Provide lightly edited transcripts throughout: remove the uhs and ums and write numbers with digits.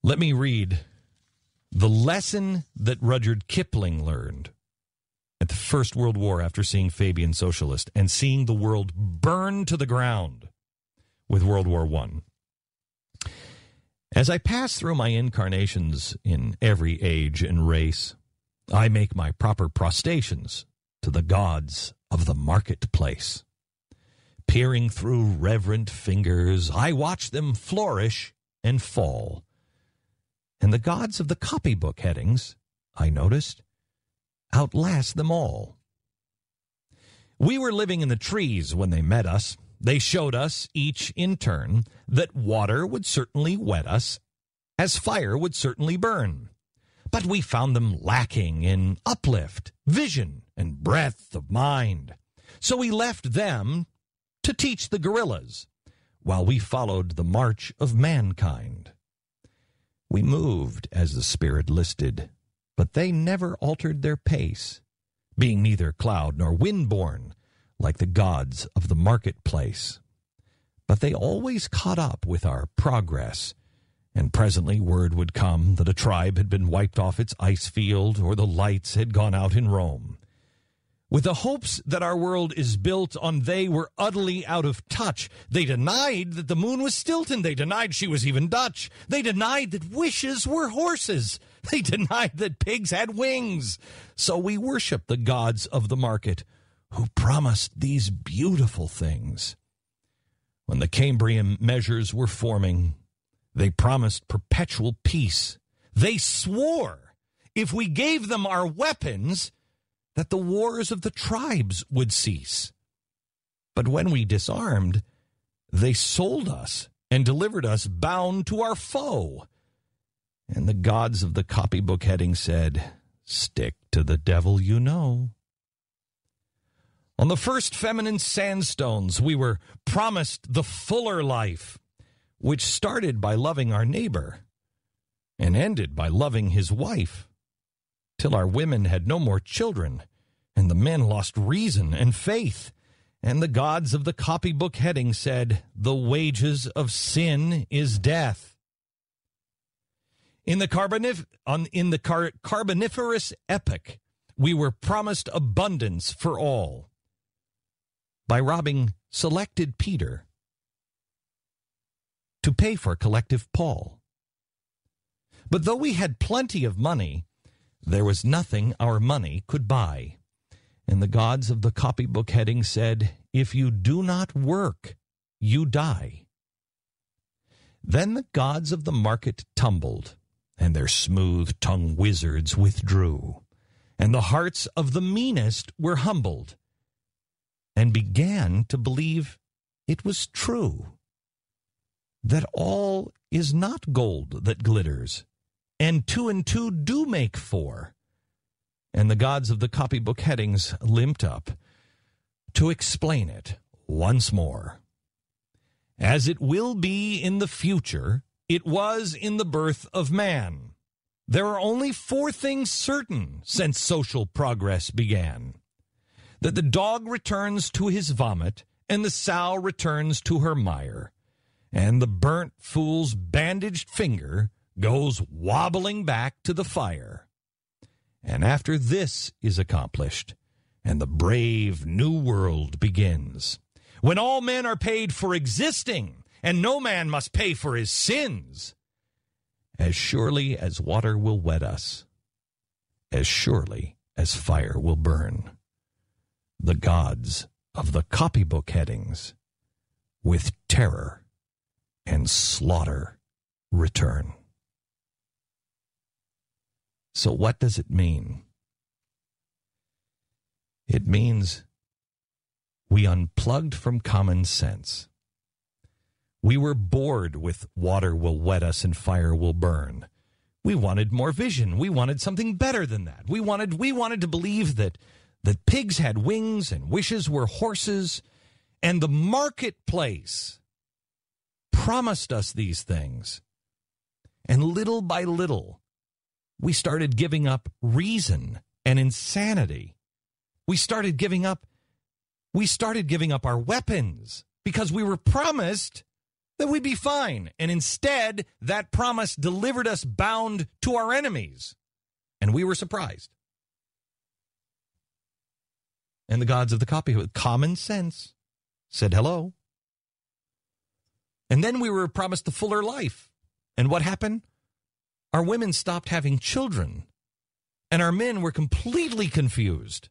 Let me read the lesson that Rudyard Kipling learned at the First World War after seeing Fabian Socialist and seeing the world burn to the ground with World War I. As I pass through my incarnations in every age and race, I make my proper prostrations to the gods of the marketplace. Peering through reverent fingers, I watch them flourish and fall. And the gods of the copybook headings, I noticed, outlast them all. We were living in the trees when they met us. They showed us, each in turn, that water would certainly wet us, as fire would certainly burn. But we found them lacking in uplift, vision, and breadth of mind. So we left them to teach the gorillas, while we followed the march of mankind. We moved as the spirit listed, but they never altered their pace, being neither cloud nor wind-born, like the gods of the marketplace. But they always caught up with our progress, and presently word would come that a tribe had been wiped off its ice field or the lights had gone out in Rome. With the hopes that our world is built on, they were utterly out of touch. They denied that the moon was Stilton. They denied she was even Dutch. They denied that wishes were horses. They denied that pigs had wings. So we worship the gods of the market who promised these beautiful things. When the Cambrian measures were forming, they promised perpetual peace. They swore if we gave them our weapons, that the wars of the tribes would cease. But when we disarmed, they sold us and delivered us bound to our foe. And the gods of the copybook heading said, "Stick to the devil you know." On the first feminine sandstones, we were promised the fuller life, which started by loving our neighbor and ended by loving his wife, till our women had no more children, and the men lost reason and faith. And the gods of the copybook heading said, "The wages of sin is death." In the Carboniferous epoch, we were promised abundance for all by robbing selected Peter to pay for collective Paul. But though we had plenty of money, there was nothing our money could buy. And the gods of the copybook heading said, "If you do not work, you die." Then the gods of the market tumbled, and their smooth-tongued wizards withdrew, and the hearts of the meanest were humbled, and began to believe it was true, that all is not gold that glitters, and two do make four. And the gods of the copybook headings limped up to explain it once more. As it will be in the future, it was in the birth of man. There are only 4 things certain since social progress began: that the dog returns to his vomit, and the sow returns to her mire, and the burnt fool's bandaged finger goes wobbling back to the fire. And after this is accomplished, and the brave new world begins, when all men are paid for existing, and no man must pay for his sins, as surely as water will wet us, as surely as fire will burn, the gods of the copybook headings with terror and slaughter return. So what does it mean? It means we unplugged from common sense. We were bored with water will wet us and fire will burn. We wanted more vision. We wanted something better than that. We wanted to believe that pigs had wings and wishes were horses, and the marketplace promised us these things. And little by little, we started giving up reason and insanity. We started giving up our weapons because we were promised that we'd be fine. And instead, that promise delivered us bound to our enemies. And we were surprised. And the gods of the copybook, common sense, said hello. And then we were promised the fuller life. And what happened? Our women stopped having children. And our men were completely confused.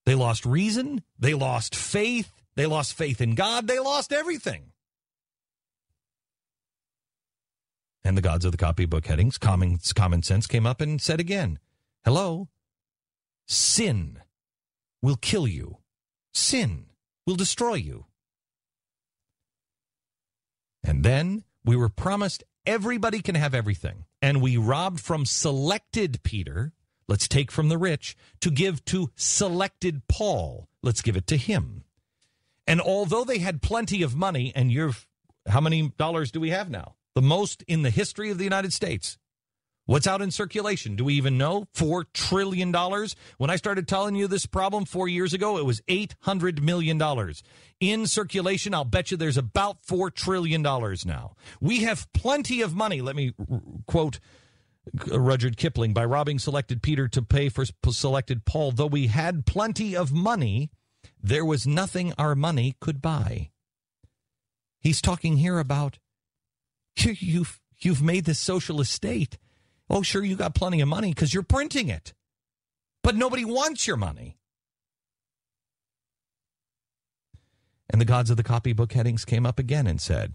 They lost reason. They lost faith. They lost faith in God. They lost everything. And the gods of the copybook headings, common sense, came up and said again, hello, sin will kill you. Sin will destroy you. And then we were promised everybody can have everything. And we robbed from selected Peter, let's take from the rich, to give to selected Paul, let's give it to him. And although they had plenty of money, and how many dollars do we have now? The most in the history of the United States. What's out in circulation? Do we even know? $4 trillion? When I started telling you this problem 4 years ago, it was $800 million. In circulation, I'll bet you there's about $4 trillion now. We have plenty of money. Let me quote Rudyard Kipling, by robbing selected Peter to pay for selected Paul. Though we had plenty of money, there was nothing our money could buy. He's talking here about you've made this socialist state. Oh, sure, you got plenty of money because you're printing it. But nobody wants your money. And the gods of the copybook headings came up again and said,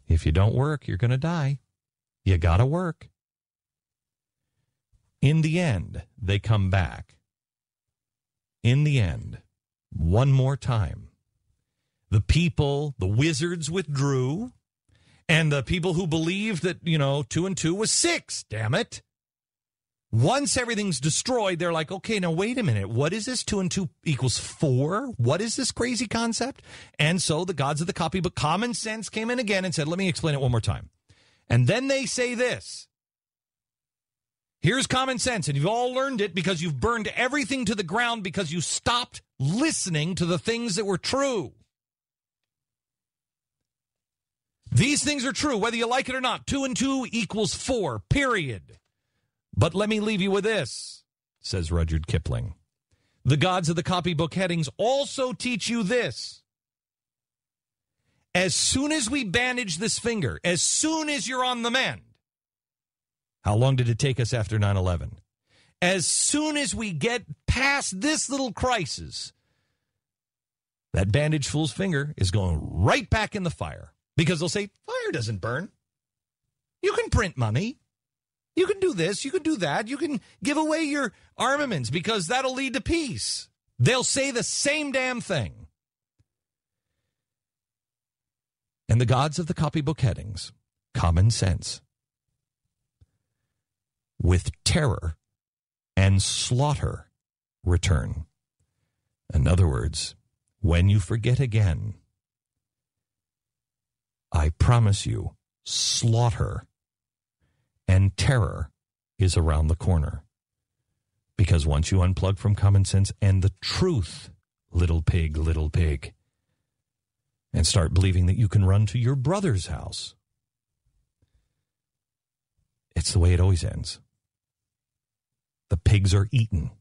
if you don't work, you're going to die. You got to work. In the end, they come back. In the end, one more time, the people, the wizards withdrew, and the people who believed that, 2 and 2 was 6, damn it. Once everything's destroyed, they're like, okay, now wait a minute. What is this? 2 and 2 equals 4? What is this crazy concept? And so the gods of the copybook, common sense, came in again and said, let me explain it one more time. And then they say this. Here's common sense, and you've all learned it because you've burned everything to the ground because you stopped listening to the things that were true. These things are true, whether you like it or not. 2 and 2 equals 4, period. But let me leave you with this, says Rudyard Kipling. The gods of the copybook headings also teach you this. As soon as we bandage this finger, as soon as you're on the mend, how long did it take us after 9/11? As soon as we get past this little crisis, that bandaged fool's finger is going right back in the fire. Because they'll say, fire doesn't burn. You can print money. You can do this. You can do that. You can give away your armaments because that'll lead to peace. They'll say the same damn thing. And the gods of the copybook headings, common sense, with terror and slaughter return. In other words, when you forget again, I promise you, slaughter and terror is around the corner. Because once you unplug from common sense and the truth, little pig, and start believing that you can run to your brother's house, it's the way it always ends. The pigs are eaten.